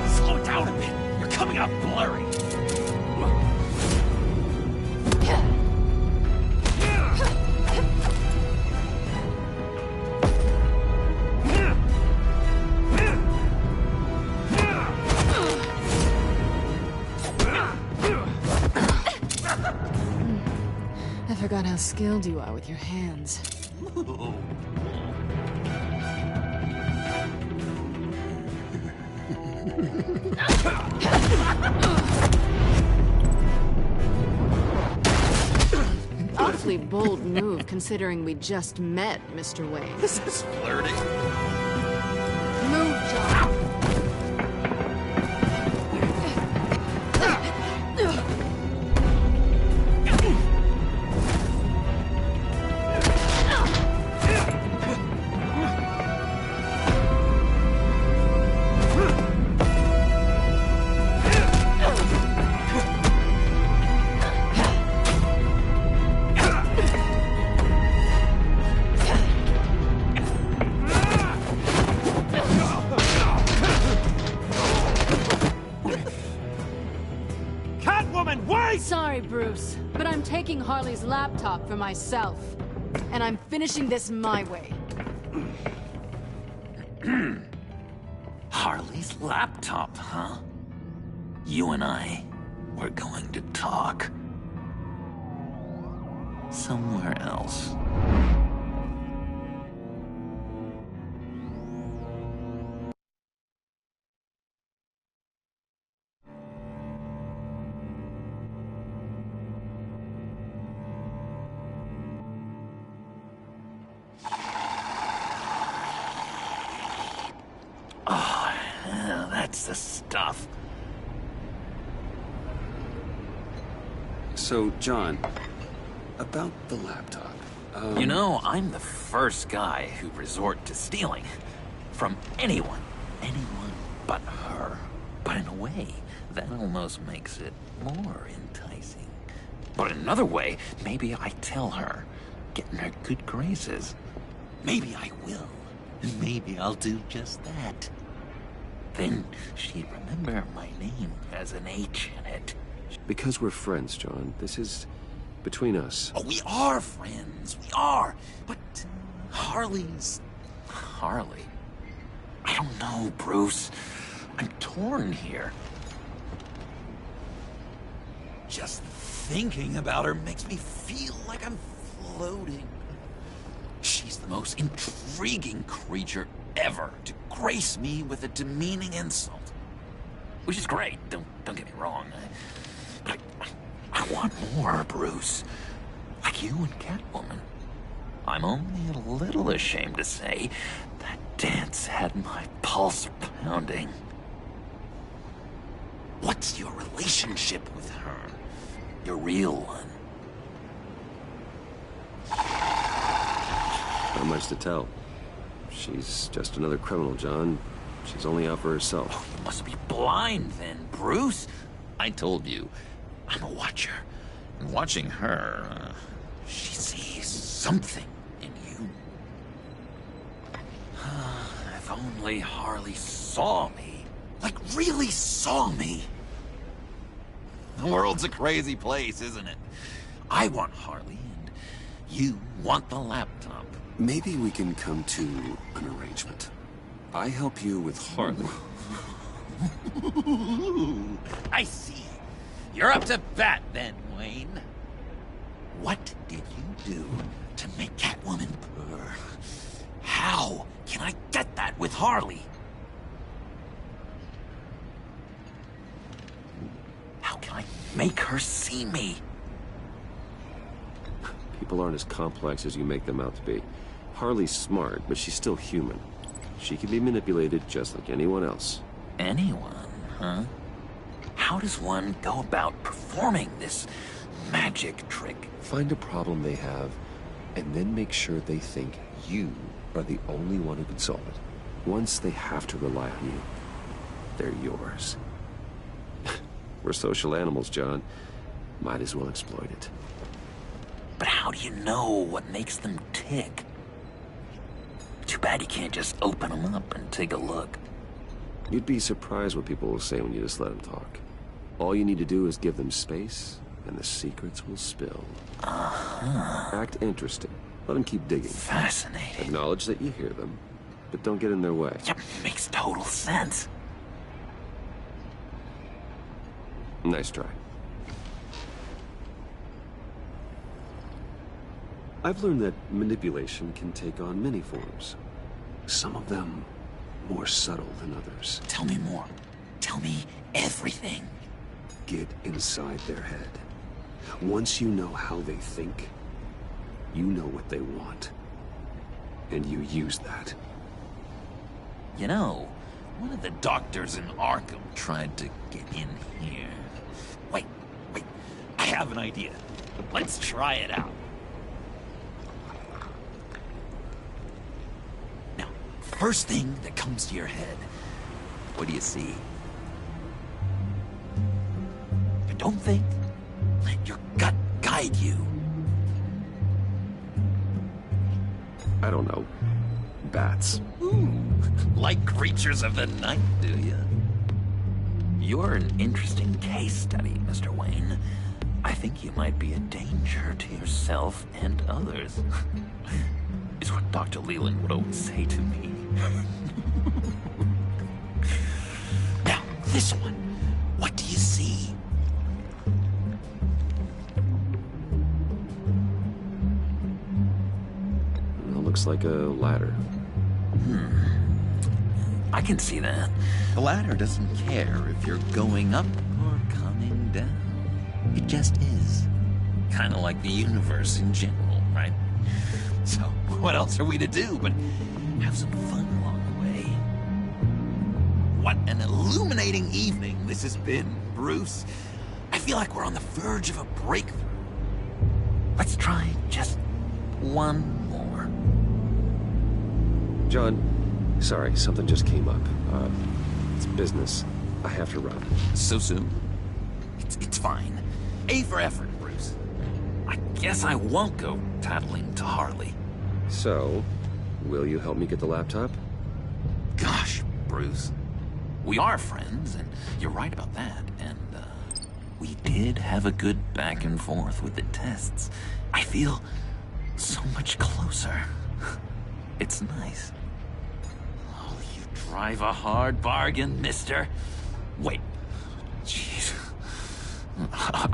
Slow down a bit. You're coming out blurry. I forgot how skilled you are with your hands. Awfully bold move, considering we just met, Mr. Wayne. This is flirting. Move, John. Sorry, Bruce, but I'm taking Harley's laptop for myself. And I'm finishing this my way. Harley's laptop, huh? You and I, we're going to talk. Somewhere else. Oh, yeah, that's the stuff. So, John, about the laptop. You know, I'm the first guy who resort to stealing. From anyone. Anyone but her. But in a way, that almost makes it more enticing. But in another way, maybe I tell her, get in her good graces. Maybe I will. And maybe I'll do just that. Then she'd remember my name has an H in it. Because we're friends, John. This is between us. Oh, we are friends. We are. But Harley's... Harley? I don't know, Bruce. I'm torn here. Just thinking about her makes me feel like I'm floating. She's the most intriguing creature ever to grace me with a demeaning insult. Which is great, don't get me wrong. But I want more, Bruce. Like you and Catwoman. I'm only a little ashamed to say that dance had my pulse pounding. What's your relationship with her? Your real one? Not much to tell. She's just another criminal, John. She's only out for herself. Oh, you must be blind then, Bruce. I told you, I'm a watcher. And watching her, she sees something in you. If only Harley saw me. Like, really saw me. The world's a crazy place, isn't it? I want Harley, and you want the laptop. Maybe we can come to an arrangement. I help you with Harley. I see. You're up to bat then, Wayne. What did you do to make Catwoman purr? How can I get that with Harley? How can I make her see me? People aren't as complex as you make them out to be. Harley's smart, but she's still human. She can be manipulated just like anyone else. Anyone, huh? How does one go about performing this magic trick? Find a problem they have, and then make sure they think you are the only one who can solve it. Once they have to rely on you, they're yours. We're social animals, John. Might as well exploit it. But how do you know what makes them tick? Too bad you can't just open them up and take a look. You'd be surprised what people will say when you just let them talk. All you need to do is give them space, and the secrets will spill. Act interesting. Let them keep digging. Fascinating. Acknowledge that you hear them, but don't get in their way. Yeah, makes total sense. Nice try. I've learned that manipulation can take on many forms. Some of them more subtle than others. Tell me more. Tell me everything. Get inside their head. Once you know how they think, you know what they want. And you use that. You know, one of the doctors in Arkham tried to get in here. Wait. I have an idea. Let's try it out. Now, first thing that comes to your head, what do you see? But don't think. Let your gut guide you. I don't know. Bats. Ooh, like creatures of the night, do you? You're an interesting case study, Mr. Wayne. I think you might be a danger to yourself and others. Is what Dr. Leland would always say to me. Now, this one. What do you see? It looks like a ladder. I can see that. The ladder doesn't care if you're going up or coming down. It just is. Kind of like the universe in general, right? So, what else are we to do but have some fun along the way? What an illuminating evening this has been, Bruce. I feel like we're on the verge of a breakthrough. Let's try just one more. John, sorry, something just came up. It's business. I have to run. So soon? It's fine. A for effort, Bruce. I guess I won't go tattling to Harley. So, will you help me get the laptop? Gosh, Bruce. We are friends, and you're right about that. And, we did have a good back and forth with the tests. I feel so much closer. It's nice. Oh, you drive a hard bargain, mister. Wait. Jeez.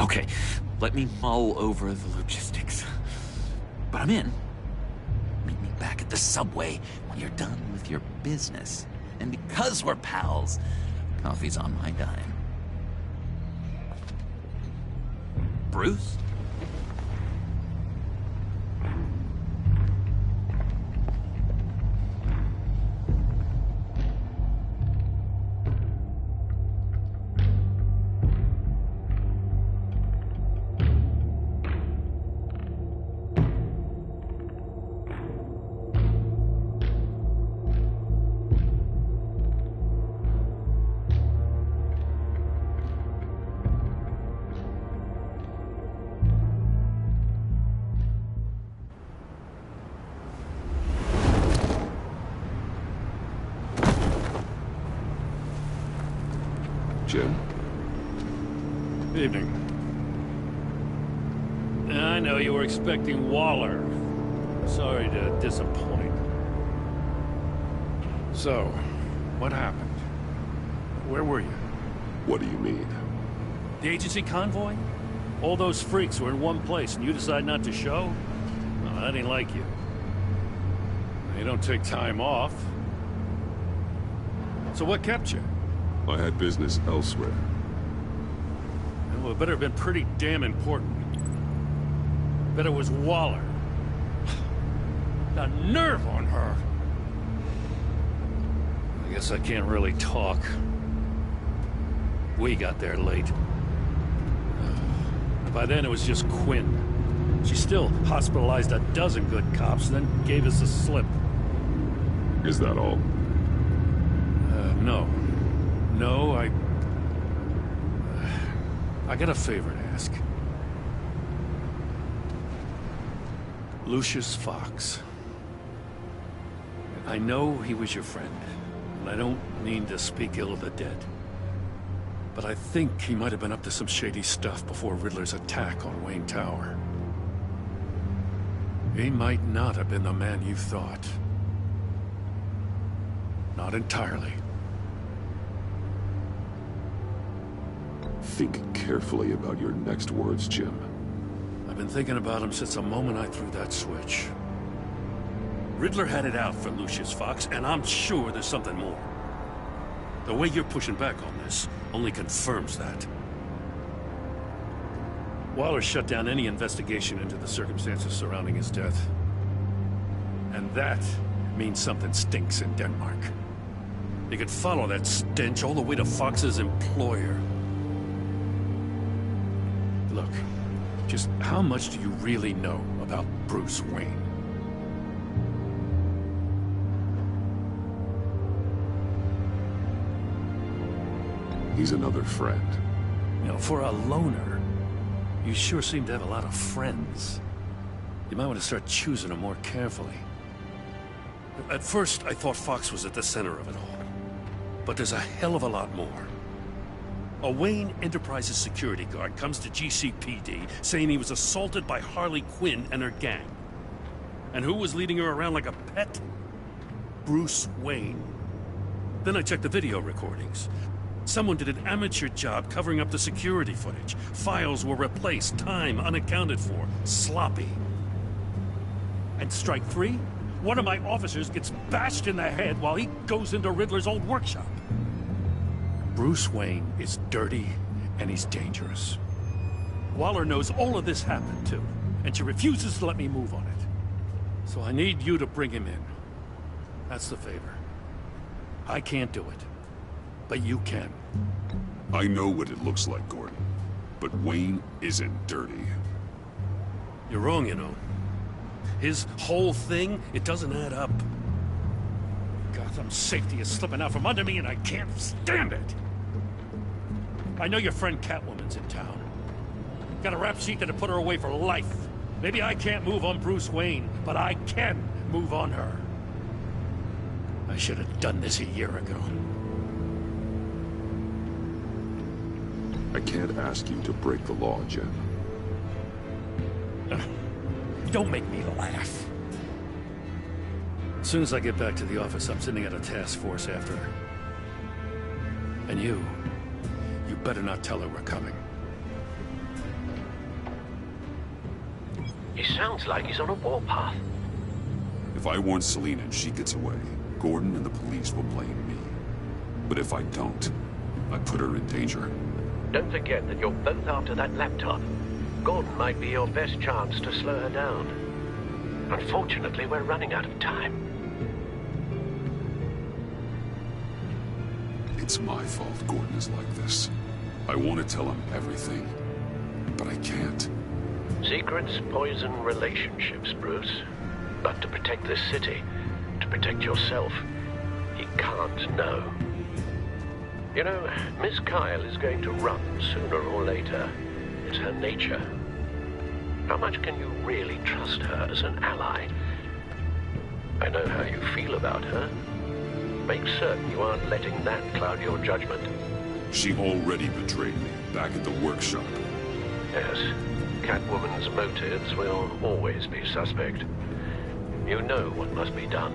Okay, let me mull over the logistics. But I'm in. Meet me back at the subway when you're done with your business. And because we're pals, coffee's on my dime. Bruce? Jim? Evening. I know you were expecting Waller. Sorry to disappoint. So, what happened? Where were you? What do you mean? The agency convoy? All those freaks were in one place and you decide not to show? Well, that ain't like you. You don't take time off. So what kept you? I had business elsewhere. Well, it better have been pretty damn important. Bet it was Waller. The nerve on her! I guess I can't really talk. We got there late. By then it was just Quinn. She still hospitalized a dozen good cops, then gave us a slip. Is that all? No. No, I got a favor to ask. Lucius Fox. I know he was your friend, and I don't mean to speak ill of the dead. But I think he might have been up to some shady stuff before Riddler's attack on Wayne Tower. He might not have been the man you thought. Not entirely. Think carefully about your next words, Jim. I've been thinking about him since the moment I threw that switch. Riddler had it out for Lucius Fox, and I'm sure there's something more. The way you're pushing back on this only confirms that. Waller shut down any investigation into the circumstances surrounding his death. And that means something stinks in Denmark. You could follow that stench all the way to Fox's employer. Look, just how much do you really know about Bruce Wayne? He's another friend. You know, for a loner, you sure seem to have a lot of friends. You might want to start choosing them more carefully. At first, I thought Fox was at the center of it all. But there's a hell of a lot more. A Wayne Enterprises security guard comes to GCPD saying he was assaulted by Harley Quinn and her gang. And who was leading her around like a pet? Bruce Wayne. Then I checked the video recordings. Someone did an amateur job covering up the security footage. Files were replaced, time unaccounted for, sloppy. And strike three? One of my officers gets bashed in the head while he goes into Riddler's old workshop. Bruce Wayne is dirty and he's dangerous. Waller knows all of this happened too, and she refuses to let me move on it. So I need you to bring him in. That's the favor. I can't do it. But you can. I know what it looks like, Gordon. But Wayne isn't dirty. You're wrong, you know. His whole thing, it doesn't add up. Gotham's safety is slipping out from under me and I can't stand it. I know your friend Catwoman's in town. Got a rap sheet that'll put her away for life. Maybe I can't move on Bruce Wayne, but I can move on her. I should have done this a year ago. I can't ask you to break the law, Jim. Don't make me laugh. As soon as I get back to the office, I'm sending out a task force after her. And you better not tell her we're coming. He sounds like he's on a warpath. If I warn Selina and she gets away, Gordon and the police will blame me. But if I don't, I put her in danger. Don't forget that you're both after that laptop. Gordon might be your best chance to slow her down. Unfortunately, we're running out of time. It's my fault Gordon is like this. I want to tell him everything, but I can't. Secrets poison relationships, Bruce. But to protect this city, to protect yourself, he can't know. You know, Miss Kyle is going to run sooner or later. It's her nature. How much can you really trust her as an ally? I know how you feel about her. Make certain you aren't letting that cloud your judgment. She already betrayed me back at the workshop. Yes, Catwoman's motives will always be suspect. You know what must be done.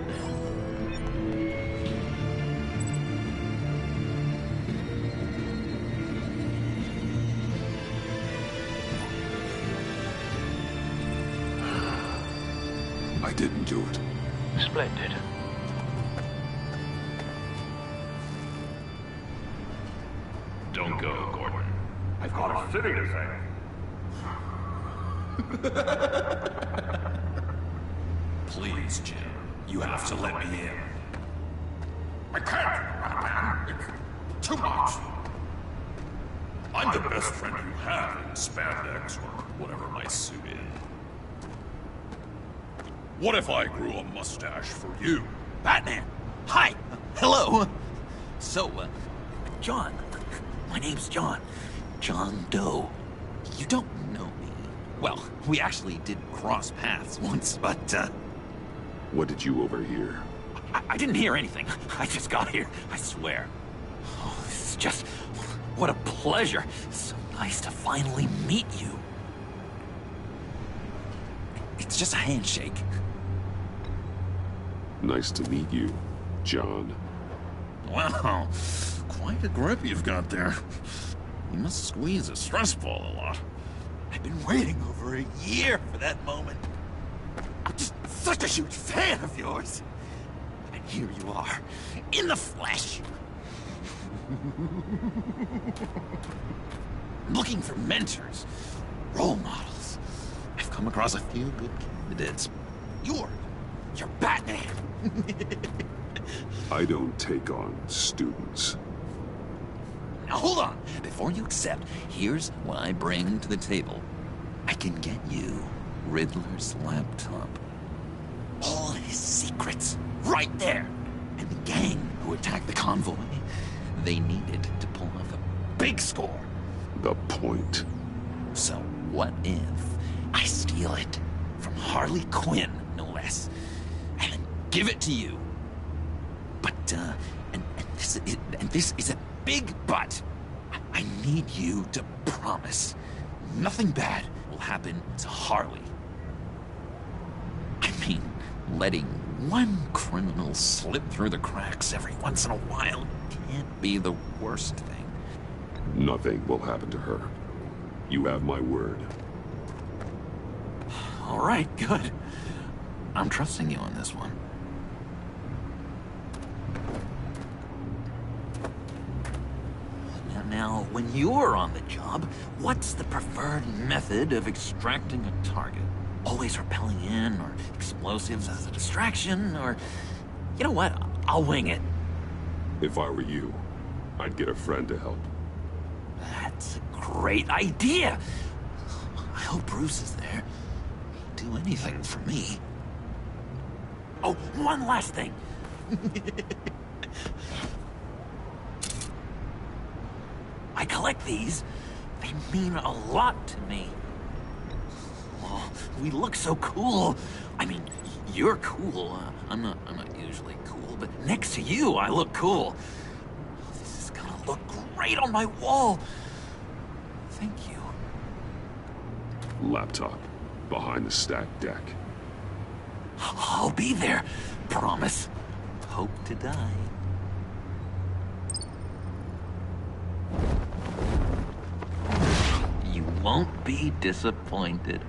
I didn't do it. Splendid. Don't go, Gordon. I've got a city to save. Please, Jim. You have to let me in. I can't, Batman. It's too much. I'm the best friend you have in spandex or whatever my suit is. What if I grew a mustache for you? Batman! Hi! Hello! So, John. My name's John. John Doe. You don't know me. Well, we actually did cross paths once, but, What did you overhear? I didn't hear anything. I just got here, I swear. Oh, this is just... what a pleasure. So nice to finally meet you. It's just a handshake. Nice to meet you, John. Wow, quite a grip you've got there. You must squeeze a stress ball a lot. I've been waiting over a year for that moment. I'm just such a huge fan of yours. And here you are, in the flesh. Looking for mentors, role models. I've come across a few good candidates. You're Batman. I don't take on students. Now hold on. Before you accept, here's what I bring to the table. I can get you Riddler's laptop. All his secrets, right there. And the gang who attacked the convoy, they needed to pull off a big score. The point. So what if I steal it from Harley Quinn, no less, and then give it to you? But, and this is a big but. I need you to promise nothing bad will happen to Harley. I mean, letting one criminal slip through the cracks every once in a while can't be the worst thing. Nothing will happen to her. You have my word. All right, good. I'm trusting you on this one. Now, when you're on the job, what's the preferred method of extracting a target? Always rappelling in, or explosives as a distraction, or... You know what? I'll wing it. If I were you, I'd get a friend to help. That's a great idea! I hope Bruce is there. He'd do anything for me. Oh, one last thing! I collect these. They mean a lot to me. Oh, we look so cool. I mean, you're cool. I'm not usually cool, but next to you, I look cool. This is gonna look great on my wall. Thank you. Laptop. Behind the stacked deck. I'll be there. Promise. Hope to die. You won't be disappointed.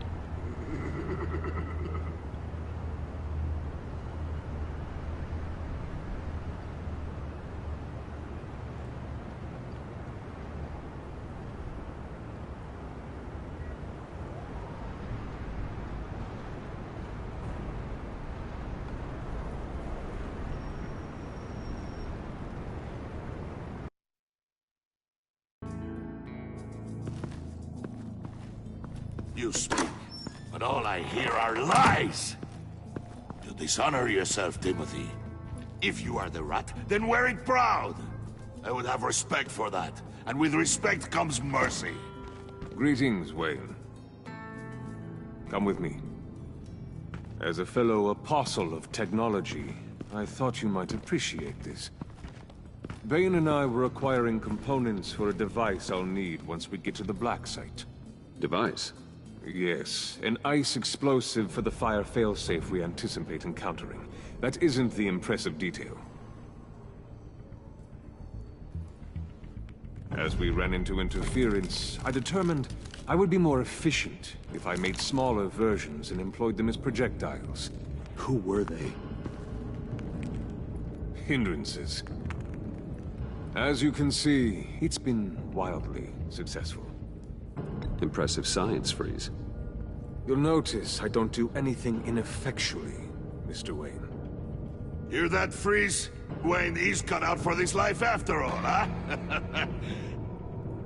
You speak, but all I hear are lies! You dishonor yourself, Timothy. If you are the rat, then wear it proud! I would have respect for that, and with respect comes mercy. Greetings, Wayne. Come with me. As a fellow apostle of technology, I thought you might appreciate this. Bane and I were acquiring components for a device I'll need once we get to the Black Site. Device? Yes, an ice explosive for the fire failsafe we anticipate encountering. That isn't the impressive detail. As we ran into interference, I determined I would be more efficient if I made smaller versions and employed them as projectiles. Who were they? Hindrances. As you can see, it's been wildly successful. Impressive science, Freeze. You'll notice I don't do anything ineffectually, Mr. Wayne. Hear that, Freeze? Wayne is cut out for this life after all, huh?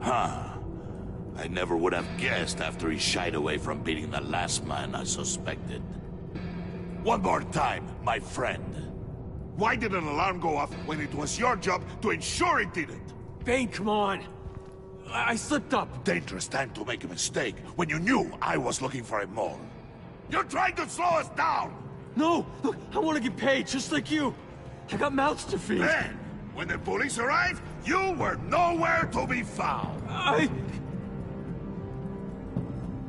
Huh. I never would have guessed after he shied away from beating the last man I suspected. One more time, my friend. Why did an alarm go off when it was your job to ensure it didn't? Bane, come on! I slipped up. Dangerous time to make a mistake when you knew I was looking for a mole. You're trying to slow us down! No! Look, I want to get paid, just like you! I got mouths to feed. Then, when the police arrived, you were nowhere to be found.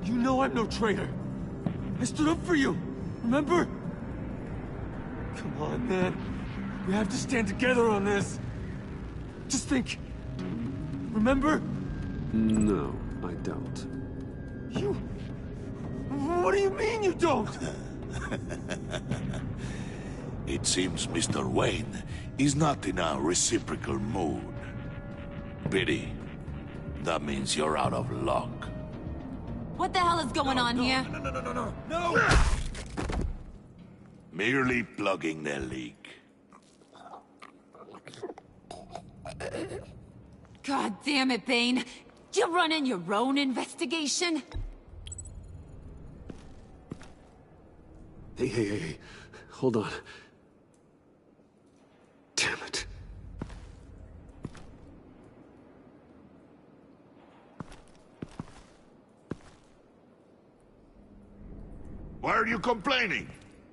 You know I'm no traitor. I stood up for you, remember? Come on, man. We have to stand together on this. Just think. Remember? No, I don't. You... What do you mean you don't? It seems Mr. Wayne is not in a reciprocal mood. Pity. That means you're out of luck. What the hell is going on here? No! Merely plugging the leak. God damn it, Bane. You're running your own investigation? Hey. Hold on. Damn it. Why are you complaining?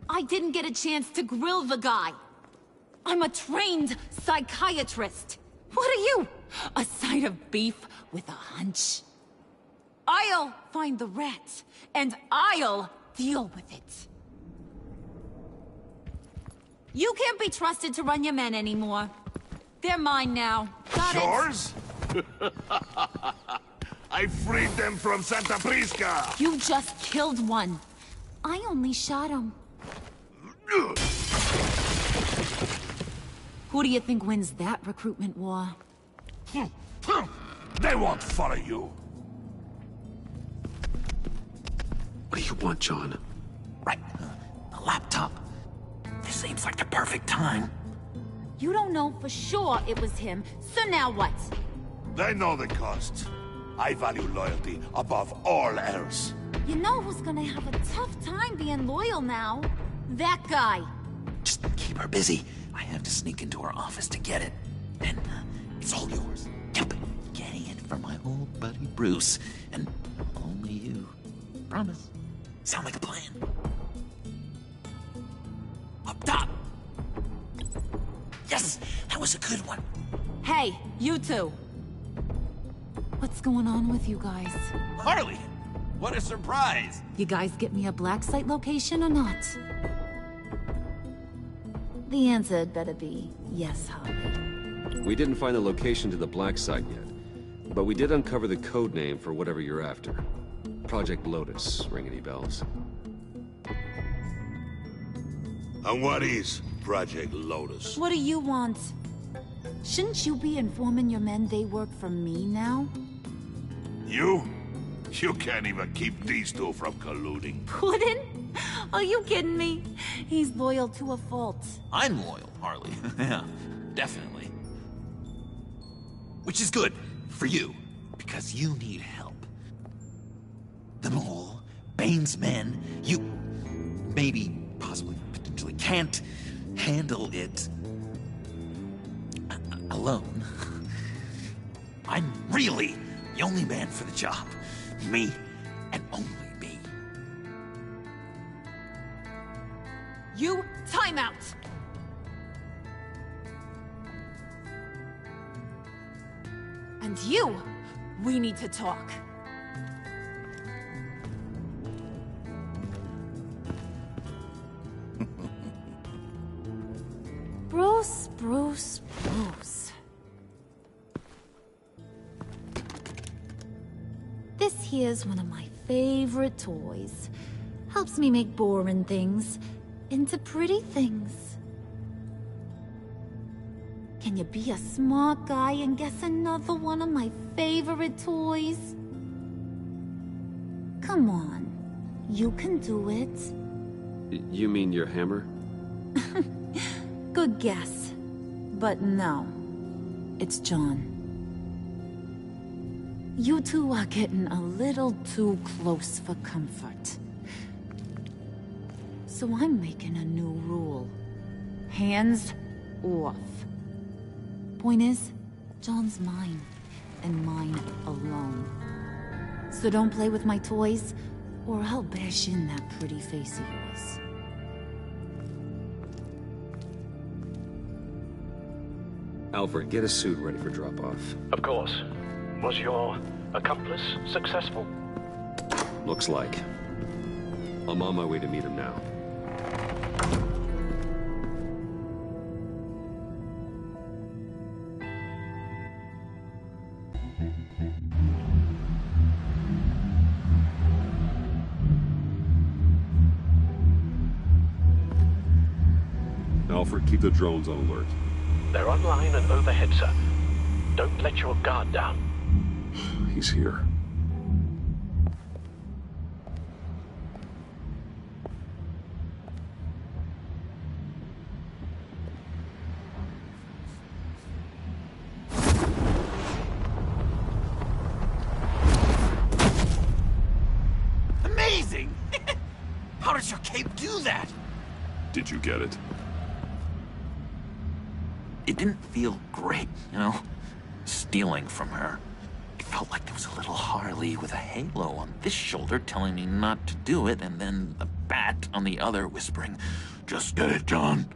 I didn't get a chance to grill the guy. I'm a trained psychiatrist. What are you? A side of beef with a hunch? I'll find the rat, and I'll deal with it. You can't be trusted to run your men anymore. They're mine now. Got it? Yours? I freed them from Santa Prisca! You just killed one. I only shot him. Who do you think wins that recruitment war? They won't follow you. What do you want, John? Right. The laptop. This seems like the perfect time. You don't know for sure it was him, so now what? They know the cost. I value loyalty above all else. You know who's gonna have a tough time being loyal now? That guy. Just keep her busy. I have to sneak into her office to get it. And it's all yours. Yep. Getting it from my old buddy Bruce. And only you. Promise. Sound like a plan? Up top! Yes! That was a good one. Hey, you two. What's going on with you guys? Harley! What a surprise! You guys get me a black site location or not? The answer had better be yes, Harley. We didn't find the location to the black site yet, but we did uncover the code name for whatever you're after. Project Lotus. Ring any bells? And what is Project Lotus? What do you want? Shouldn't you be informing your men they work for me now? You? You can't even keep these two from colluding. Puddin'? Are you kidding me? He's loyal to a fault. I'm loyal, Harley. Yeah, definitely. Which is good for you, because you need help. The Mole, Bane's men, you maybe, possibly, potentially can't handle it alone. I'm really the only man for the job. Me, and only me. You, time out! And you, we need to talk. Bruce. This here's one of my favorite toys. Helps me make boring things into pretty things. Can you be a smart guy and guess another one of my favorite toys? Come on, you can do it. You mean your hammer? Good guess. But no, it's John. You two are getting a little too close for comfort. So I'm making a new rule. Hands off. Point is, John's mine, and mine alone. So don't play with my toys, or I'll bash in that pretty face of yours. Alfred, get a suit ready for drop-off. Of course. Was your accomplice successful? Looks like. I'm on my way to meet him now. Alfred, keep the drones on alert. They're online and overhead, sir. Don't let your guard down. He's here. Amazing! How does your cape do that? Did you get it? It didn't feel great, you know? Stealing from her. It felt like there was a little Harley with a halo on this shoulder telling me not to do it, and then a bat on the other whispering, "Just get it, John."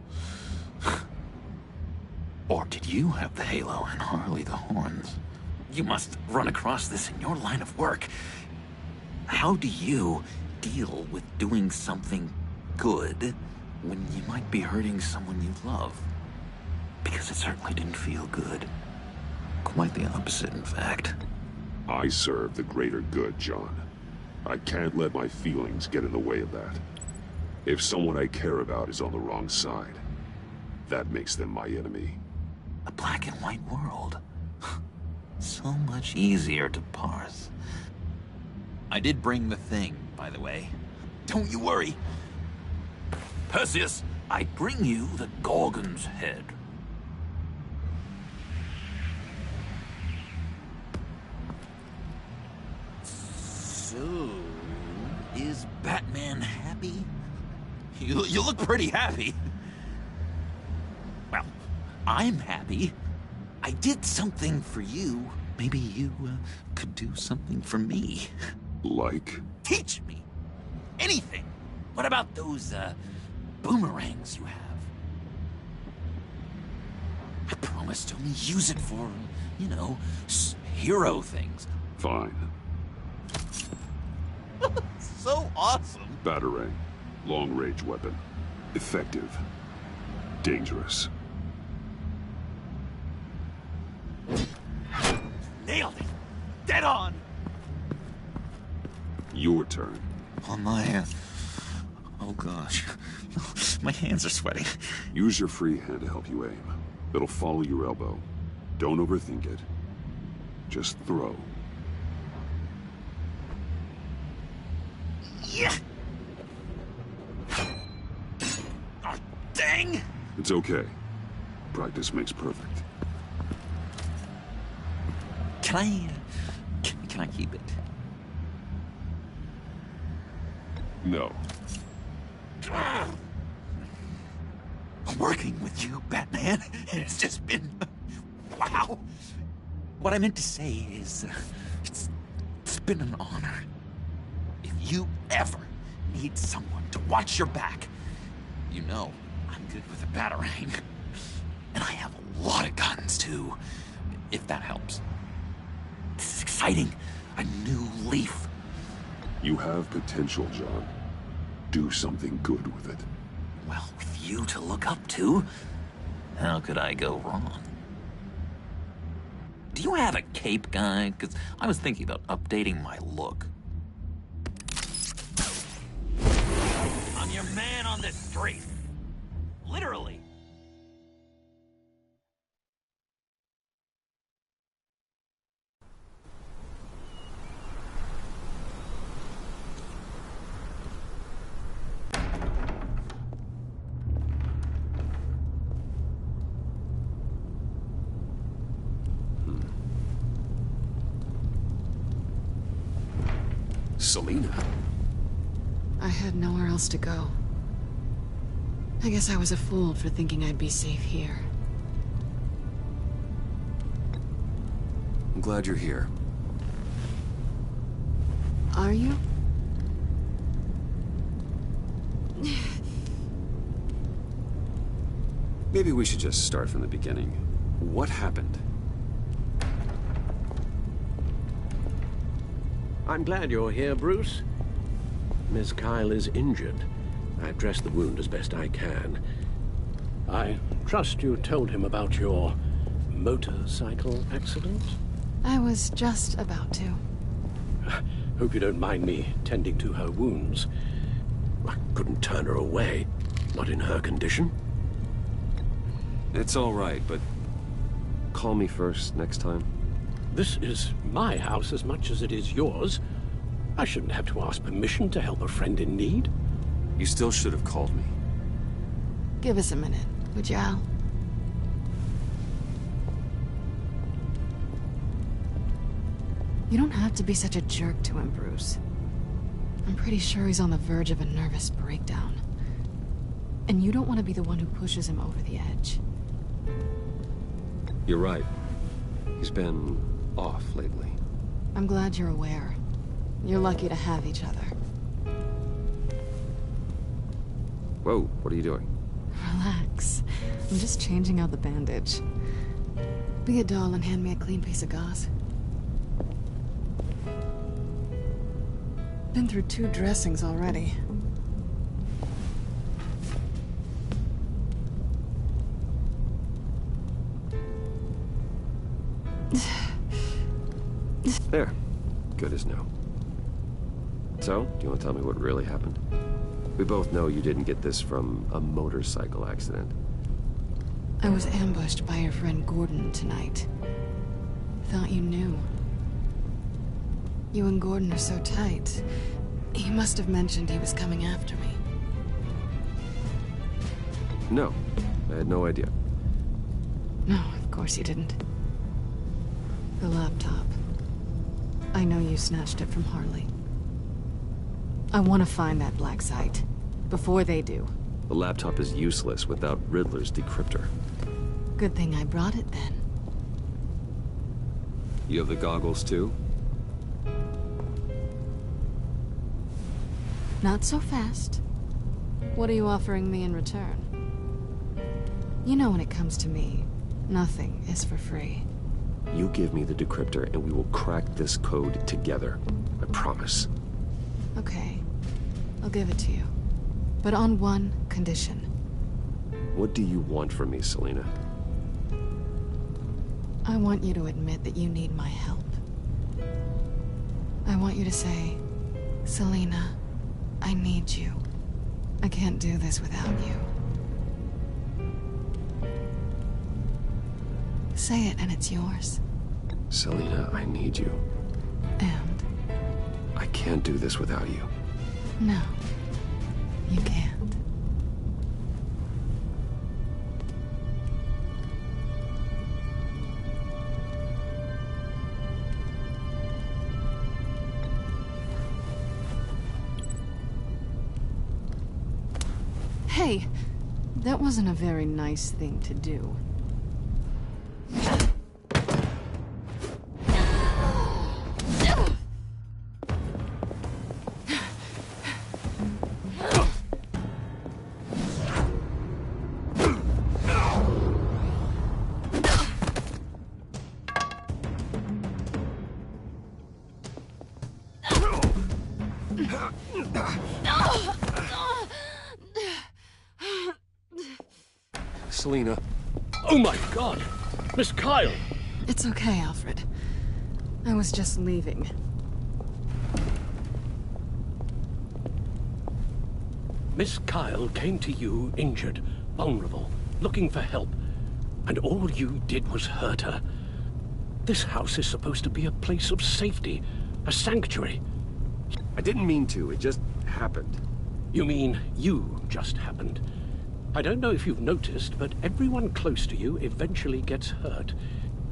Or did you have the halo and Harley the horns? You must run across this in your line of work. How do you deal with doing something good when you might be hurting someone you love? Because it certainly didn't feel good. Quite the opposite, in fact. I serve the greater good, John. I can't let my feelings get in the way of that. If someone I care about is on the wrong side, that makes them my enemy. A black and white world. So much easier to parse. I did bring the thing, by the way. Don't you worry. Perseus, I bring you the Gorgon's head. So, is Batman happy? You look pretty happy. Well, I'm happy. I did something for you. Maybe you could do something for me. Like? Teach me. Anything. What about those boomerangs you have? I promise to only use it for, you know, hero things. Fine. So awesome. Batarang. Long-range weapon. Effective. Dangerous. Nailed it. Dead on. Your turn. On my... oh gosh. My hands are sweating. Use your free hand to help you aim. It'll follow your elbow. Don't overthink it. Just throw. Yeah. Oh, dang. It's okay. Practice makes perfect. Can I keep it? No. Working with you, Batman, it's just been... wow. What I meant to say is, it's been an honor. If you ever need someone to watch your back, you know I'm good with a Batarang. And I have a lot of guns, too, if that helps. This is exciting. A new leaf. You have potential, John. Do something good with it. Well, with you to look up to, how could I go wrong? Do you have a cape, guy? Because I was thinking about updating my look. I'm your man on the street. Literally. Selina? I had nowhere else to go. I guess I was a fool for thinking I'd be safe here. I'm glad you're here. Are you? Maybe we should just start from the beginning. What happened? I'm glad you're here, Bruce. Miss Kyle is injured. I've dressed the wound as best I can. I trust you told him about your motorcycle accident? I was just about to. Hope you don't mind me tending to her wounds. I couldn't turn her away, not in her condition. It's all right, but call me first next time. This is my house as much as it is yours. I shouldn't have to ask permission to help a friend in need. You still should have called me. Give us a minute, would you, Al? You don't have to be such a jerk to him, Bruce. I'm pretty sure he's on the verge of a nervous breakdown. And you don't want to be the one who pushes him over the edge. You're right. He's been off lately. I'm glad you're aware. You're lucky to have each other. Whoa, what are you doing? Relax. I'm just changing out the bandage. Be a doll and hand me a clean piece of gauze. Been through 2 dressings already. There. Good as new. So, do you want to tell me what really happened? We both know you didn't get this from a motorcycle accident. I was ambushed by your friend Gordon tonight. Thought you knew. You and Gordon are so tight. He must have mentioned he was coming after me. No, I had no idea. No, of course you didn't. The laptop. I know you snatched it from Harley. I want to find that black site. Before they do. The laptop is useless without Riddler's decryptor. Good thing I brought it then. You have the goggles too? Not so fast. What are you offering me in return? You know when it comes to me, nothing is for free. You give me the decryptor and we will crack this code together. I promise. Okay. I'll give it to you. But on one condition. What do you want from me, Selina? I want you to admit that you need my help. I want you to say, Selina, I need you. I can't do this without you. Say it and it's yours. Selina, I need you. And? I can't do this without you. No, you can't. Hey, that wasn't a very nice thing to do. Selina. Oh my God! Miss Kyle! It's okay, Alfred. I was just leaving. Miss Kyle came to you injured, vulnerable, looking for help. And all you did was hurt her. This house is supposed to be a place of safety, a sanctuary. I didn't mean to, it just happened. You mean you just happened? I don't know if you've noticed, but everyone close to you eventually gets hurt.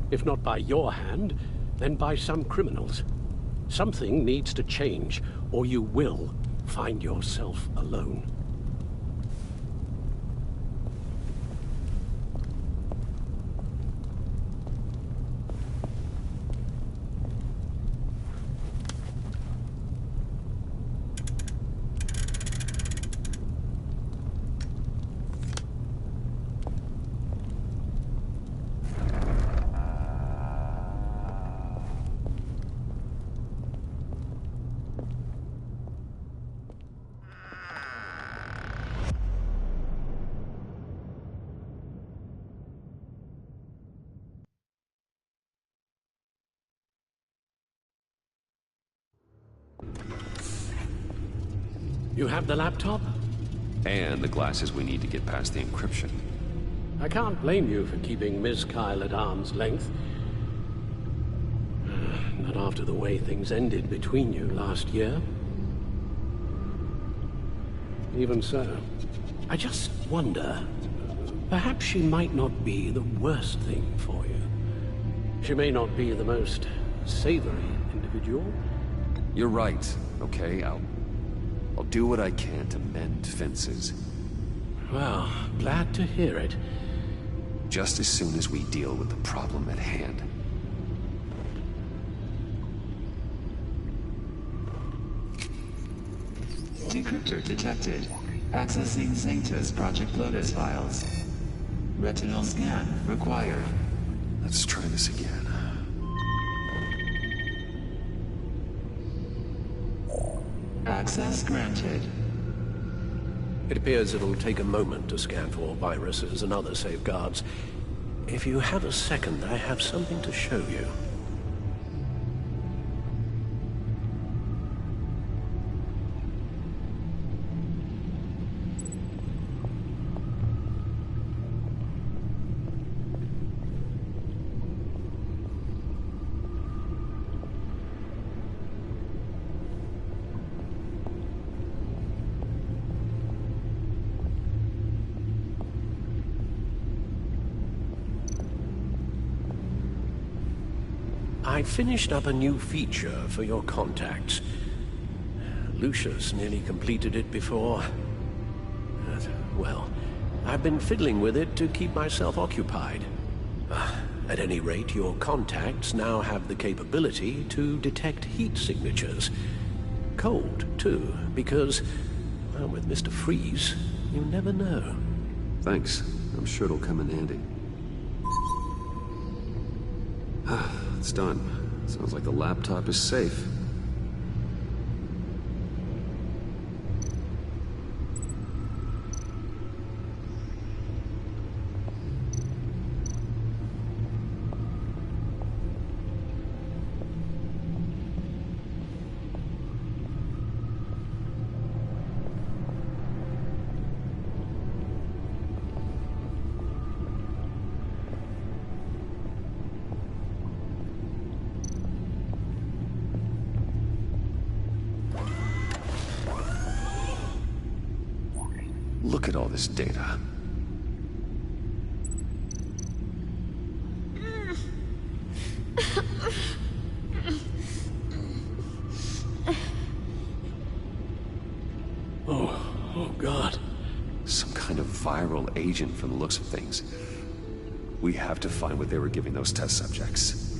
If not by your hand, then by some criminals. Something needs to change, or you will find yourself alone. You have the laptop? And the glasses we need to get past the encryption. I can't blame you for keeping Miss Kyle at arm's length. Not after the way things ended between you last year. Even so, I just wonder, perhaps she might not be the worst thing for you. She may not be the most savory individual. You're right, okay? I'll do what I can to mend fences. Well, glad to hear it. Just as soon as we deal with the problem at hand. Decryptor detected. Accessing Zeta's Project Lotus files. Retinal scan required. Let's try this again. Access granted. It appears it'll take a moment to scan for viruses and other safeguards. If you have a second, I have something to show you. I finished up a new feature for your contacts. Lucius nearly completed it before. Well, I've been fiddling with it to keep myself occupied. At any rate, your contacts now have the capability to detect heat signatures. Cold, too, because, well, with Mr. Freeze, you never know. Thanks. I'm sure it'll come in handy. It's done. Sounds like the laptop is safe. Look at all this data. Oh God. Some kind of viral agent from the looks of things. We have to find what they were giving those test subjects.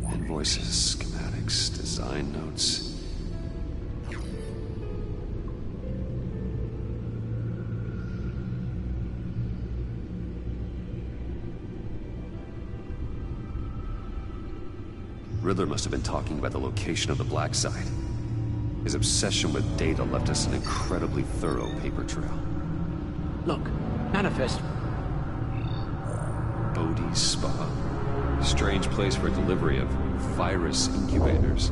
Invoices, schematics, design notes. Riddler must have been talking about the location of the Black Site. His obsession with data left us an incredibly thorough paper trail. Look, manifest. Bodhi's Spa. Strange place for delivery of virus incubators.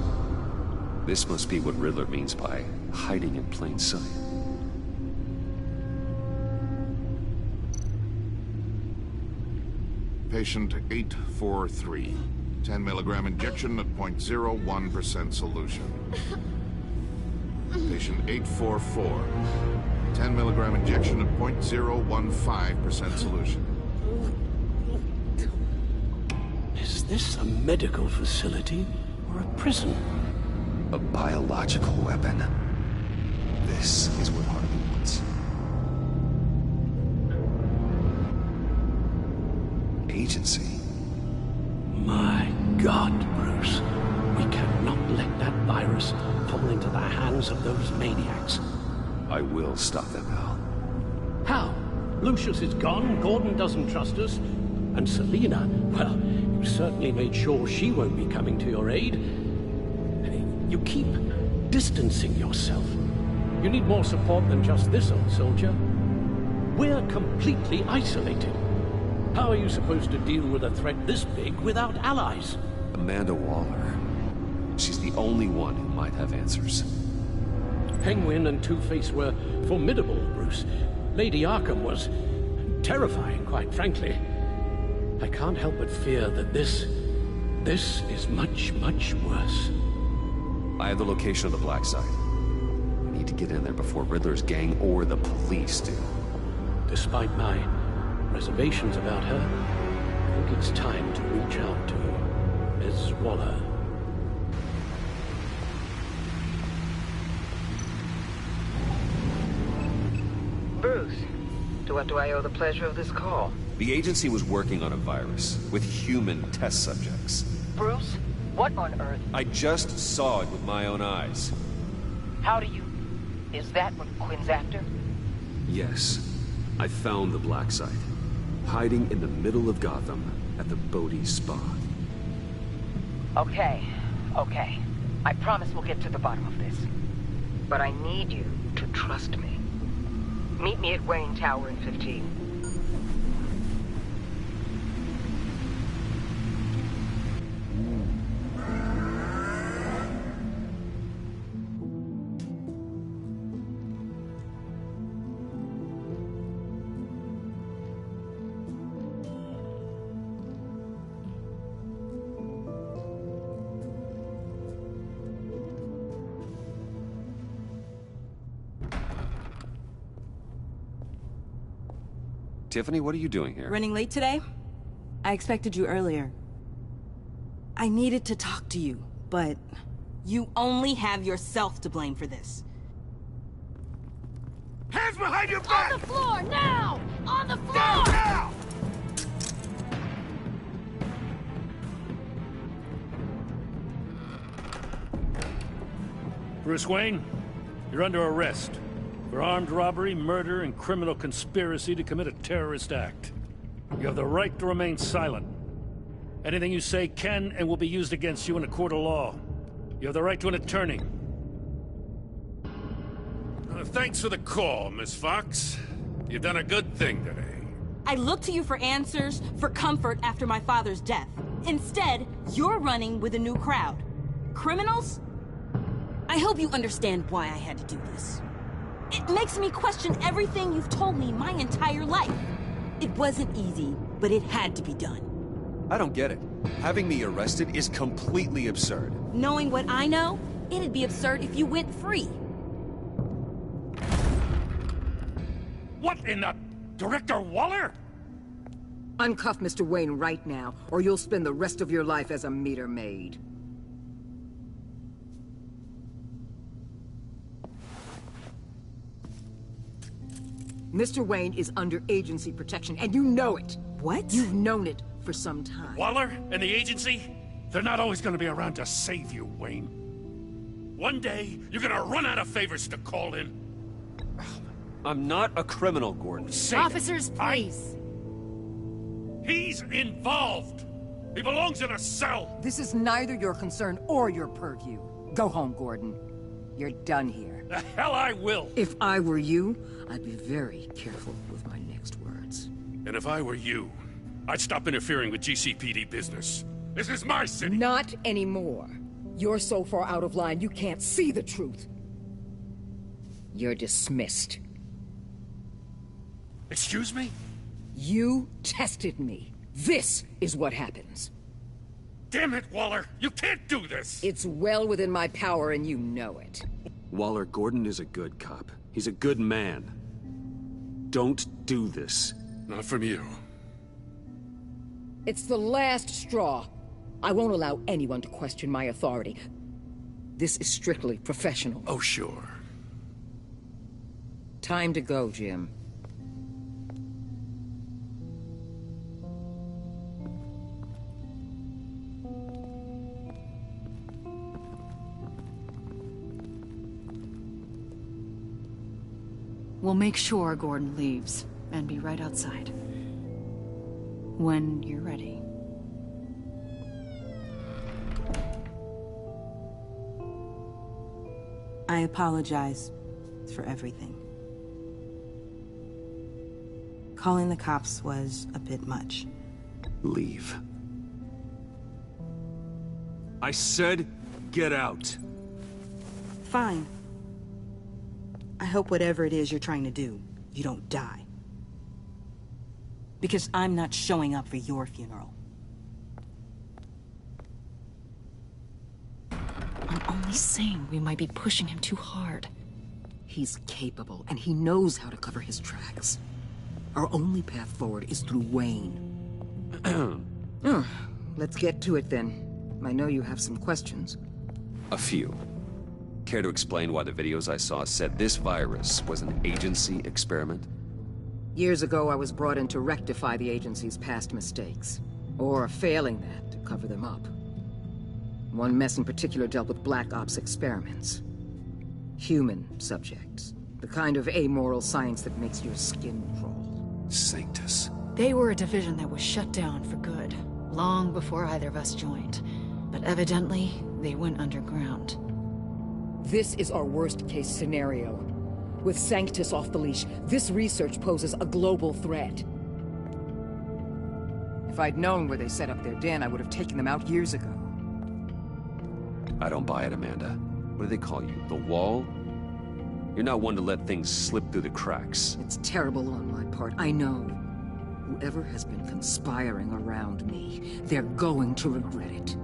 This must be what Riddler means by hiding in plain sight. Patient 843. 10 milligram injection at 0.01% solution. Patient 844. 10 milligram injection at 0.015% solution. Is this a medical facility or a prison? A biological weapon. This is what Harley wants. Agency. My God, Bruce. We cannot let that virus fall into the hands of those maniacs. I will stop them, Al. How? Lucius is gone, Gordon doesn't trust us, and Selina, well, you certainly made sure she won't be coming to your aid. You keep distancing yourself. You need more support than just this old soldier. We're completely isolated. How are you supposed to deal with a threat this big without allies? Amanda Waller. She's the only one who might have answers. Penguin and Two-Face were formidable, Bruce. Lady Arkham was terrifying, quite frankly. I can't help but fear that this is much, much worse. I have the location of the Black Site. We need to get in there before Riddler's gang or the police do. Despite my reservations about her, I think it's time to reach out to Ms. Waller. Bruce, to what do I owe the pleasure of this call? The agency was working on a virus with human test subjects. Bruce, what on earth? I just saw it with my own eyes. How do you... Is that what Quinn's after? Yes. I found the Black Site. Hiding in the middle of Gotham at the Bodhi Spa. Okay. I promise we'll get to the bottom of this. But I need you to trust me. Meet me at Wayne Tower in 15. Tiffany, what are you doing here? Running late today? I expected you earlier. I needed to talk to you, but... You only have yourself to blame for this. Hands behind your back! On the floor, now! On the floor! Down, now! Bruce Wayne, you're under arrest for armed robbery, murder, and criminal conspiracy to commit a terrorist act. You have the right to remain silent. Anything you say can and will be used against you in a court of law. You have the right to an attorney. Thanks for the call, Miss Fox. You've done a good thing today. I looked to you for answers, for comfort after my father's death. Instead, you're running with a new crowd. Criminals? I hope you understand why I had to do this. It makes me question everything you've told me my entire life. It wasn't easy, but it had to be done. I don't get it. Having me arrested is completely absurd. Knowing what I know, it'd be absurd if you went free. What in the... Director Waller? Uncuff Mr. Wayne right now, or you'll spend the rest of your life as a meter maid. Mr. Wayne is under agency protection, and you know it. What? You've known it for some time. Waller and the agency? They're not always gonna be around to save you, Wayne. One day, you're gonna run out of favors to call in. I'm not a criminal, Gordon. Officers, please. He's involved. He belongs in a cell. This is neither your concern or your purview. Go home, Gordon. You're done here. The hell I will. If I were you, I'd be very careful with my next words. And if I were you, I'd stop interfering with GCPD business. This is my city. Not anymore. You're so far out of line, you can't see the truth. You're dismissed. Excuse me? You tested me. This is what happens. Damn it, Waller! You can't do this! It's well within my power and you know it. Waller, Gordon is a good cop. He's a good man. Don't do this. Not from you. It's the last straw. I won't allow anyone to question my authority. This is strictly professional. Oh, sure. Time to go, Jim. We'll make sure Gordon leaves, and be right outside. When you're ready. I apologize for everything. Calling the cops was a bit much. Leave. I said get out. Fine. I hope whatever it is you're trying to do, you don't die. Because I'm not showing up for your funeral. I'm only saying we might be pushing him too hard. He's capable, and he knows how to cover his tracks. Our only path forward is through Wayne. Let's get to it then. I know you have some questions. A few. Care to explain why the videos I saw said this virus was an agency experiment? Years ago, I was brought in to rectify the agency's past mistakes. Or, failing that, to cover them up. One mess in particular dealt with Black Ops experiments. Human subjects. The kind of amoral science that makes your skin crawl. Sanctus. They were a division that was shut down for good, long before either of us joined. But evidently, they went underground. This is our worst-case scenario. With Sanctus off the leash, this research poses a global threat. If I'd known where they set up their den, I would have taken them out years ago. I don't buy it, Amanda. What do they call you? The Wall? You're not one to let things slip through the cracks. It's terrible on my part, I know. Whoever has been conspiring around me, they're going to regret it.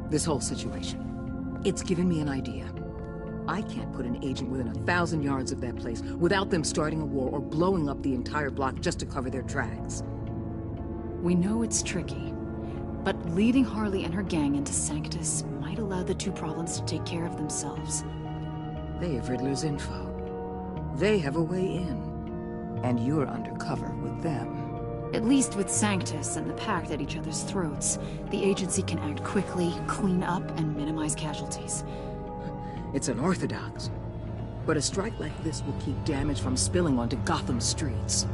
This whole situation, it's given me an idea. I can't put an agent within 1,000 yards of that place without them starting a war or blowing up the entire block just to cover their tracks. We know it's tricky, but leading Harley and her gang into Sanctus might allow the two problems to take care of themselves. They have Riddler's info. They have a way in. And you're undercover with them. At least with Sanctus and the Pact at each other's throats, the agency can act quickly, clean up, and minimize casualties. It's unorthodox. But a strike like this will keep damage from spilling onto Gotham streets.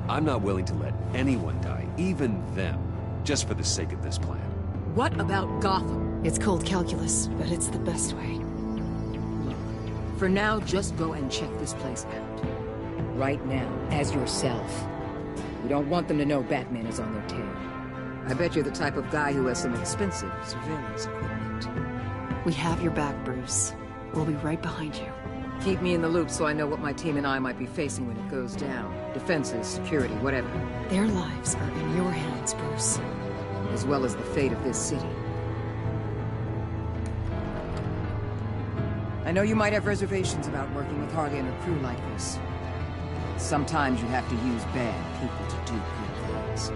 I'm not willing to let anyone die, even them, just for the sake of this plan. What about Gotham? It's cold calculus, but it's the best way. For now, just go and check this place out. Right now, as yourself. We don't want them to know Batman is on their tail. I bet you're the type of guy who has some expensive surveillance equipment. We have your back, Bruce. We'll be right behind you. Keep me in the loop so I know what my team and I might be facing when it goes down. Defenses, security, whatever. Their lives are in your hands, Bruce. As well as the fate of this city. I know you might have reservations about working with Harley and a crew like this. Sometimes you have to use bad people to do good things.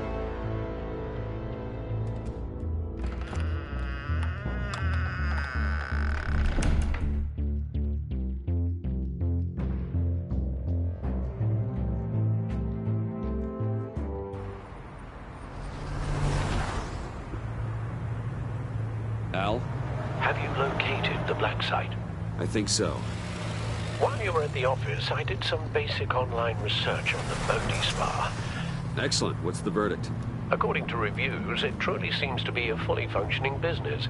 Al? Have you located the black site? I think so. While you were at the office, I did some basic online research on the Bodhi Spa. Excellent. What's the verdict? According to reviews, it truly seems to be a fully functioning business.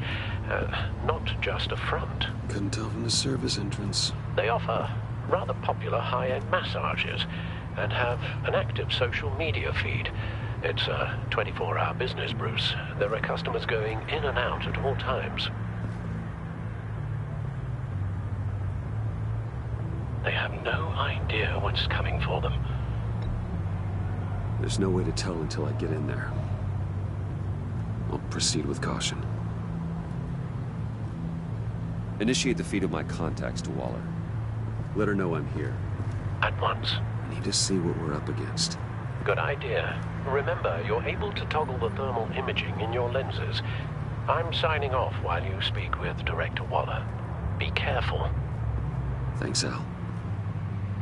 Not just a front. Couldn't tell from the service entrance. They offer rather popular high-end massages and have an active social media feed. It's a 24-hour business, Bruce. There are customers going in and out at all times. They have no idea what's coming for them. There's no way to tell until I get in there. I'll proceed with caution. Initiate the feed of my contacts to Waller. Let her know I'm here. At once. I need to see what we're up against. Good idea. Remember, you're able to toggle the thermal imaging in your lenses. I'm signing off while you speak with Director Waller. Be careful. Thanks, Al.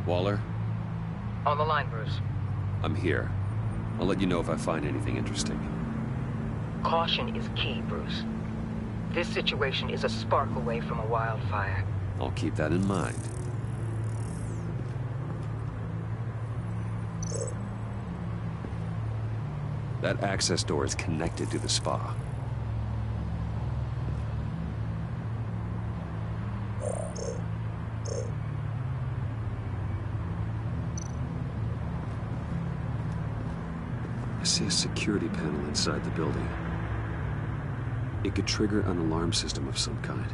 Waller? On the line, Bruce. I'm here. I'll let you know if I find anything interesting. Caution is key, Bruce. This situation is a spark away from a wildfire. I'll keep that in mind. That access door is connected to the spa. I see a security panel inside the building. It could trigger an alarm system of some kind.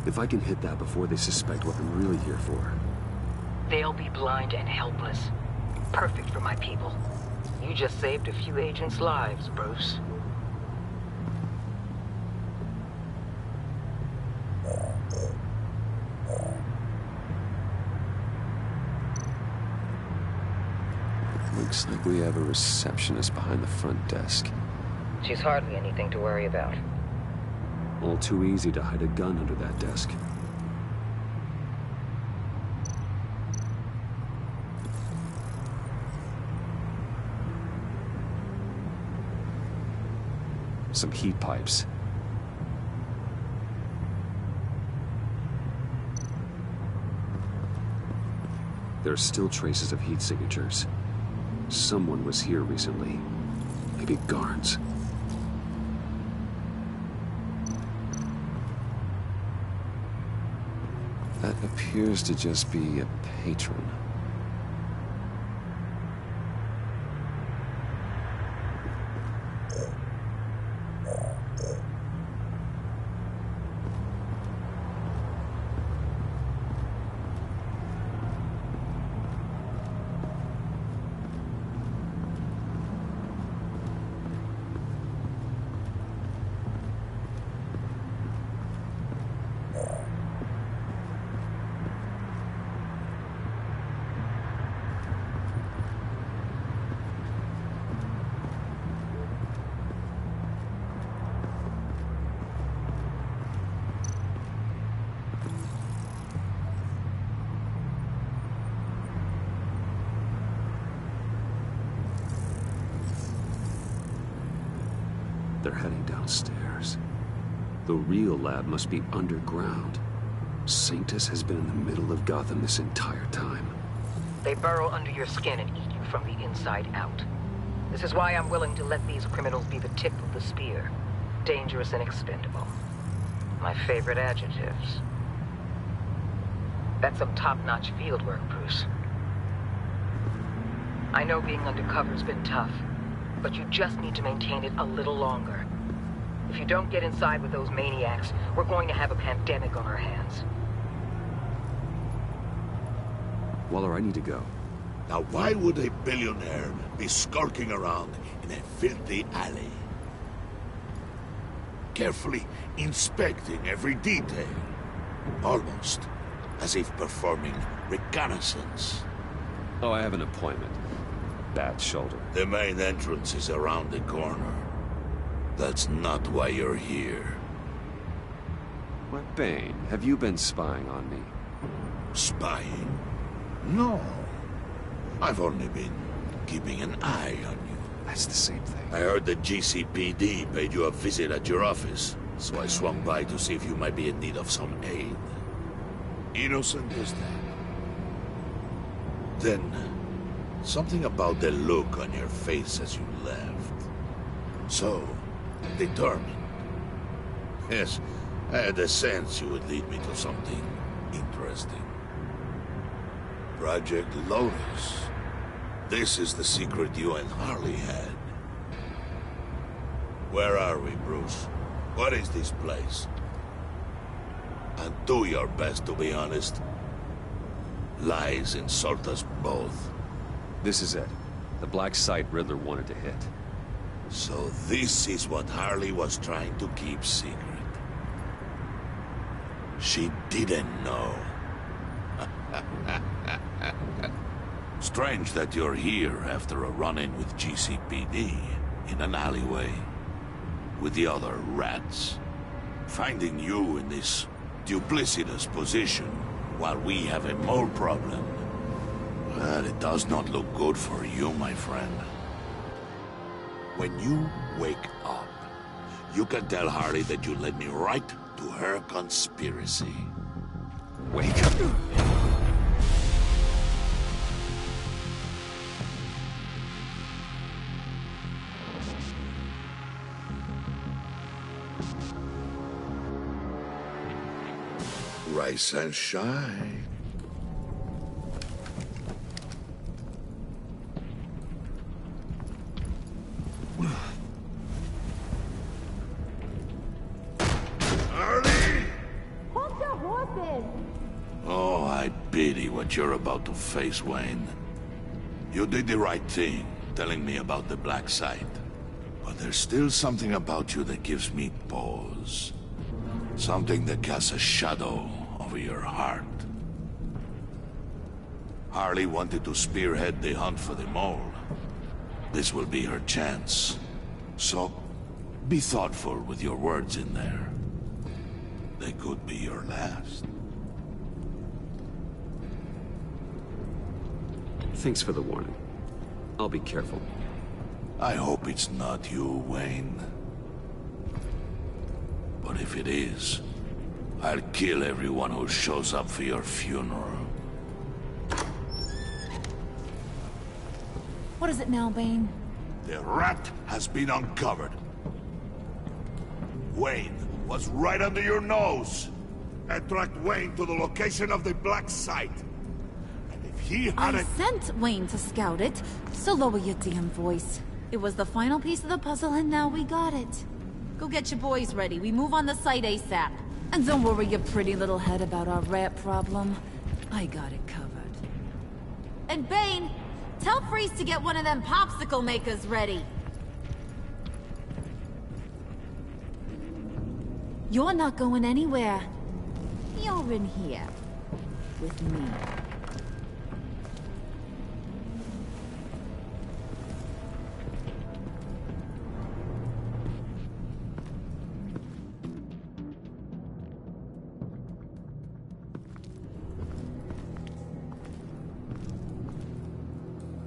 If I can hit that before they suspect what I'm really here for. They'll be blind and helpless. Perfect for my people. You just saved a few agents' lives, Bruce. Looks like we have a receptionist behind the front desk. She's hardly anything to worry about. All too easy to hide a gun under that desk. Some heat pipes. There are still traces of heat signatures. Someone was here recently. Maybe guards. That appears to just be a patron. They're heading downstairs. The real lab must be underground. Sanctus has been in the middle of Gotham this entire time. They burrow under your skin and eat you from the inside out. This is why I'm willing to let these criminals be the tip of the spear. Dangerous and expendable. My favorite adjectives. That's some top-notch field work, Bruce. I know being undercover's been tough, but you just need to maintain it a little longer. If you don't get inside with those maniacs, we're going to have a pandemic on our hands. Waller, I need to go. Now why would a billionaire be skulking around in a filthy alley? Carefully inspecting every detail. Almost as if performing reconnaissance. Oh, I have an appointment. Bad shoulder. The main entrance is around the corner. That's not why you're here. What, Bane? Have you been spying on me? Spying? No. I've only been keeping an eye on you. That's the same thing. I heard the GCPD paid you a visit at your office, so I swung by to see if you might be in need of some aid. Innocent as that. Then, something about the look on your face as you left. So, determined. Yes, I had a sense you would lead me to something interesting. Project Lotus. This is the secret you and Harley had. Where are we, Bruce? What is this place? And do your best to be honest. Lies insult us both. This is it. The black site Riddler wanted to hit. So this is what Harley was trying to keep secret. She didn't know. Strange that you're here after a run-in with GCPD in an alleyway with the other rats. Finding you in this duplicitous position while we have a mole problem. Well, it does not look good for you, my friend. When you wake up, you can tell Harley that you led me right to her conspiracy. Wake up. Rise and shine. pity what you're about to face, Wayne. You did the right thing, telling me about the black site. But there's still something about you that gives me pause. Something that casts a shadow over your heart. Harley wanted to spearhead the hunt for the mole. This will be her chance. So, be thoughtful with your words in there. They could be your last. Thanks for the warning. I'll be careful. I hope it's not you, Wayne. But if it is, I'll kill everyone who shows up for your funeral. What is it now, Bane? The rat has been uncovered. Wayne was right under your nose. I tracked Wayne to the location of the black site. And if he I hadn't... sent Wayne to scout it, so lower your damn voice. It was the final piece of the puzzle, and now we got it. Go get your boys ready. We move on the site ASAP. And don't worry your pretty little head about our rat problem. I got it covered. And Bane, tell Freeze to get one of them popsicle makers ready. You're not going anywhere. You're in here. With me.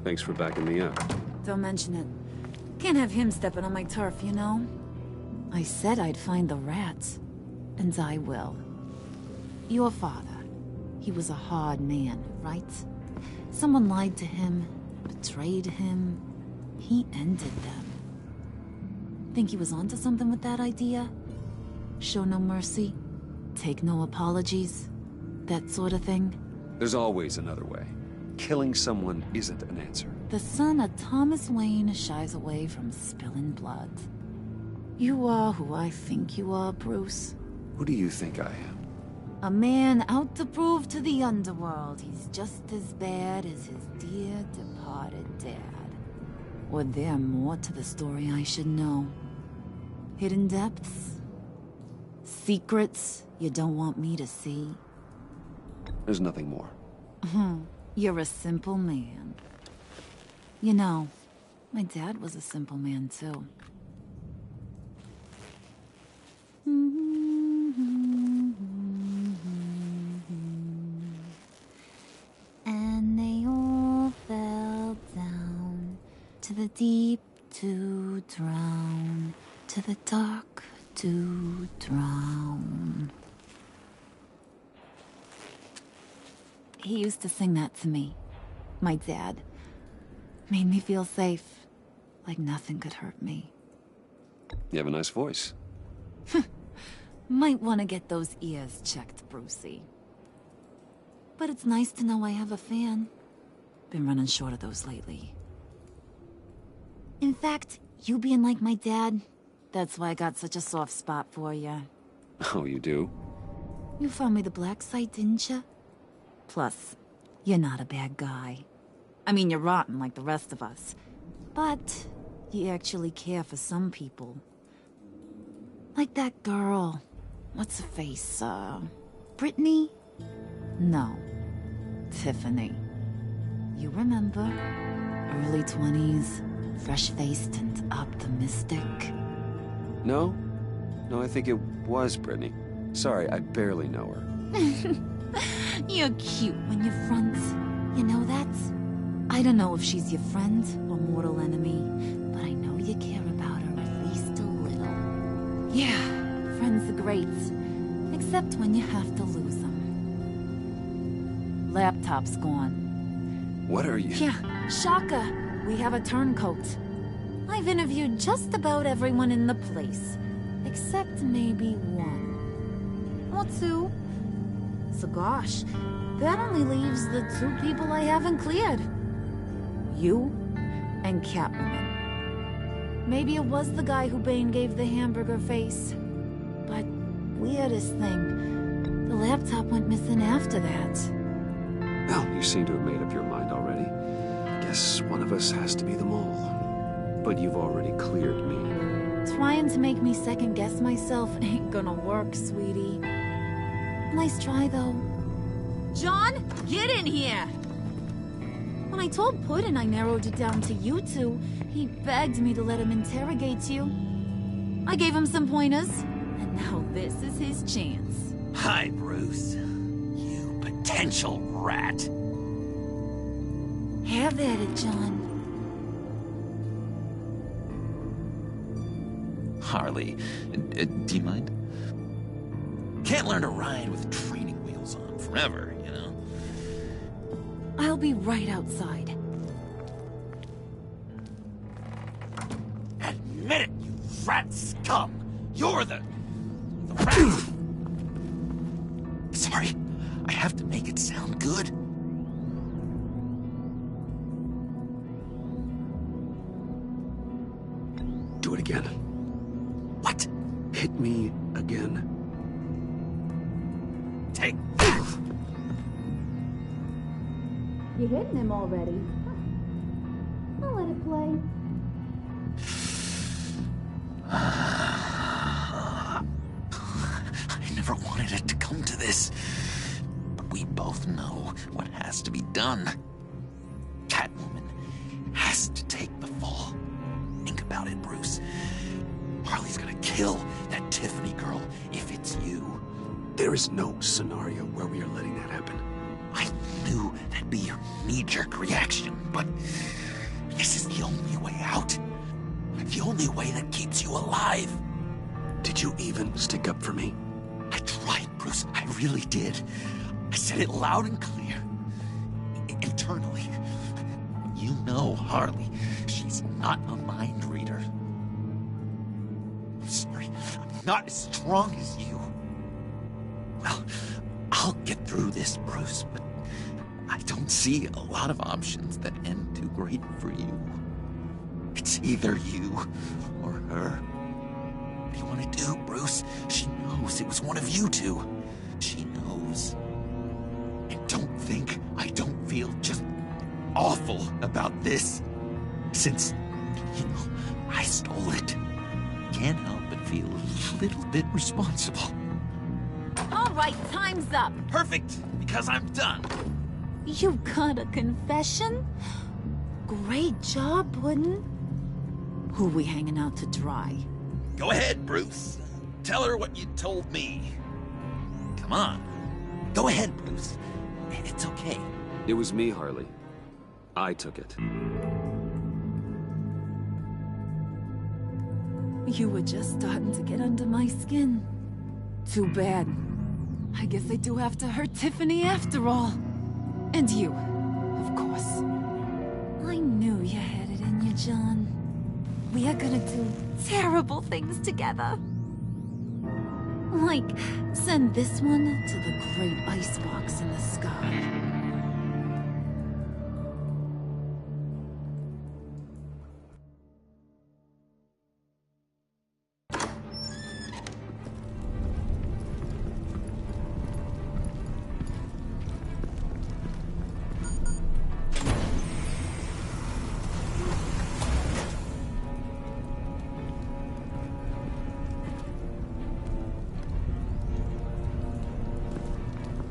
Thanks for backing me up. Don't mention it. Can't have him stepping on my turf, you know? I said I'd find the rats. And I will. Your father. He was a hard man, right? Someone lied to him, betrayed him. He ended them. Think he was onto something with that idea? Show no mercy? Take no apologies? That sort of thing? There's always another way. Killing someone isn't an answer. The son of Thomas Wayne shies away from spilling blood. You are who I think you are, Bruce. Who do you think I am? A man out to prove to the underworld he's just as bad as his dear departed dad. Or there more to the story I should know? Hidden depths? Secrets you don't want me to see? There's nothing more. You're a simple man. You know, my dad was a simple man too. And they all fell down to the deep to drown, to the dark to drown. He used to sing that to me. My dad. Made me feel safe. Like nothing could hurt me. You have a nice voice. Might want to get those ears checked, Brucey. But it's nice to know I have a fan. Been running short of those lately. In fact, you being like my dad, that's why I got such a soft spot for you. Oh, you do? You found me the black site, didn't you? Plus, you're not a bad guy. I mean, you're rotten like the rest of us. But you actually care for some people. Like that girl. What's her face? Brittany? No. Tiffany. You remember? Early 20s, fresh-faced and optimistic. No? No, I think it was Brittany. Sorry, I barely know her. You're cute when you're front. You know that? I don't know if she's your friend or mortal enemy, but I know you care about her at least a little. Yeah, friends are great. Except when you have to lose them. Laptop's gone. What are you... Yeah, shocker. We have a turncoat. I've interviewed just about everyone in the place. Except maybe one. Or two. So gosh, that only leaves the two people I haven't cleared. You and Catwoman. Maybe it was the guy who Bane gave the hamburger face. But weirdest thing, the laptop went missing after that. seem to have made up your mind already. Guess one of us has to be the mole. But you've already cleared me. Trying to make me second-guess myself ain't gonna work, sweetie. Nice try, though. John, get in here! When I told Puddin' I narrowed it down to you two, he begged me to let him interrogate you. I gave him some pointers, and now this is his chance. Hi, Bruce. You potential rat. Have at it, John. Harley, do you mind? Can't learn to ride with training wheels on forever, you know? I'll be right outside. Admit it, you rat scum! You're the rat! Sorry, I have to make it sound good. Do it again. What? Hit me again. Take that! You hitting him already? I'll let it play. I never wanted it to come to this. But we both know what has to be done. Catwoman has to take the fall. Think about it, Bruce. Harley's gonna kill that Tiffany girl if it's you. There is no scenario where we are letting that happen. I knew that'd be your knee-jerk reaction, but this is the only way out. The only way that keeps you alive. Did you even stick up for me? I tried, Bruce. I really did. I said it loud and clear. Internally. You know Harley. She's not a mind reader. I'm sorry. I'm not as strong as you. Well, I'll get through this, Bruce, but I don't see a lot of options that end too great for you. It's either you or her. What do you want to do, Bruce? She knows it was one of you two. She knows. And don't think I don't feel just awful about this. Since, I stole it. Can't help but feel a little bit responsible. All right, time's up. Perfect, because I'm done. You got a confession? Great job, Puddin'. Who we hanging out to dry? Go ahead, Bruce. Tell her what you told me. Come on. Go ahead, Bruce. It's okay. It was me, Harley. I took it. You were just starting to get under my skin. Too bad. I guess I do have to hurt Tiffany after all. And you, of course. I knew you had it in you, John. We are gonna do terrible things together. Like, send this one to the great icebox in the sky.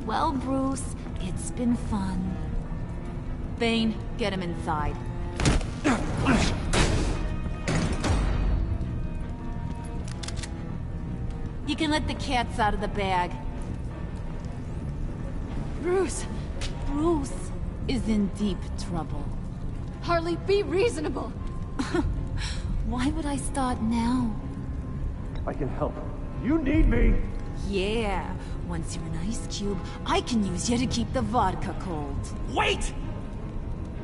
Well, Bruce, it's been fun. Bane, get him inside. You can let the cats out of the bag. Bruce! Bruce is in deep trouble. Harley, be reasonable! Why would I start now? I can help. You need me! Yeah, once you're an ice cube, I can use you to keep the vodka cold. Wait!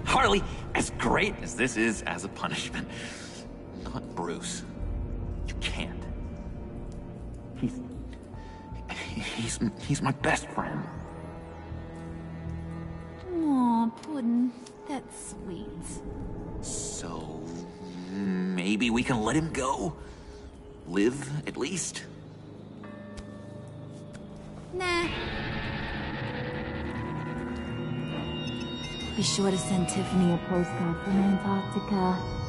Harley, as great as this is as a punishment, not Bruce. You can't. He's my best friend. Aw, Puddin', that's sweet. So, maybe we can let him go? Live, at least? Nah. Be sure to send Tiffany a postcard from Antarctica.